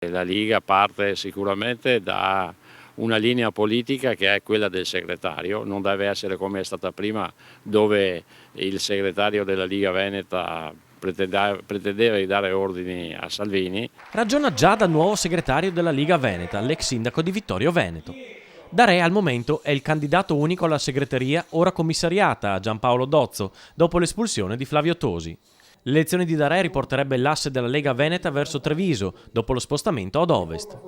La Liga parte sicuramente da una linea politica che è quella del segretario, non deve essere come è stata prima, dove il segretario della Liga Veneta pretendeva di dare ordini a Salvini. Ragiona già dal nuovo segretario della Liga Veneta, l'ex sindaco di Vittorio Veneto. Dare al momento è il candidato unico alla segreteria ora commissariata a Giampaolo Dozzo dopo l'espulsione di Flavio Tosi. L'elezione di Darè riporterebbe l'asse della Lega Veneta verso Treviso dopo lo spostamento ad ovest.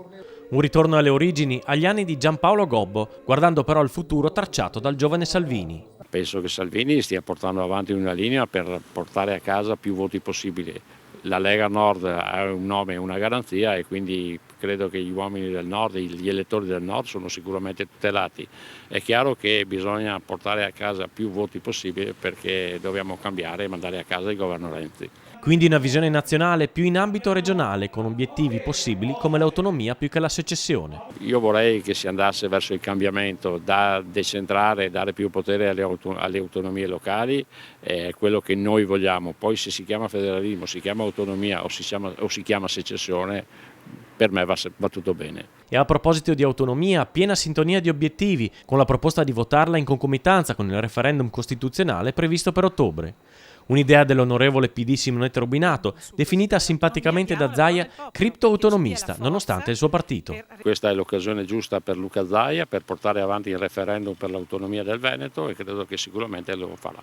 Un ritorno alle origini, agli anni di Giampaolo Gobbo, guardando però al futuro tracciato dal giovane Salvini. Penso che Salvini stia portando avanti una linea per portare a casa più voti possibili. La Lega Nord ha un nome e una garanzia e quindi credo che gli uomini del Nord, gli elettori del Nord sono sicuramente tutelati. È chiaro che bisogna portare a casa più voti possibili perché dobbiamo cambiare e mandare a casa il governo Renzi. Quindi una visione nazionale più in ambito regionale, con obiettivi possibili come l'autonomia più che la secessione. Io vorrei che si andasse verso il cambiamento, da decentrare, dare più potere alle autonomie locali, è quello che noi vogliamo. Poi se si chiama federalismo, si chiama autonomia o si chiama secessione, per me va tutto bene. E a proposito di autonomia, piena sintonia di obiettivi, con la proposta di votarla in concomitanza con il referendum costituzionale previsto per ottobre. Un'idea dell'onorevole PD Simonetta Rubinato, definita simpaticamente da Zaia cripto-autonomista, nonostante il suo partito. Questa è l'occasione giusta per Luca Zaia per portare avanti il referendum per l'autonomia del Veneto e credo che sicuramente lo farà.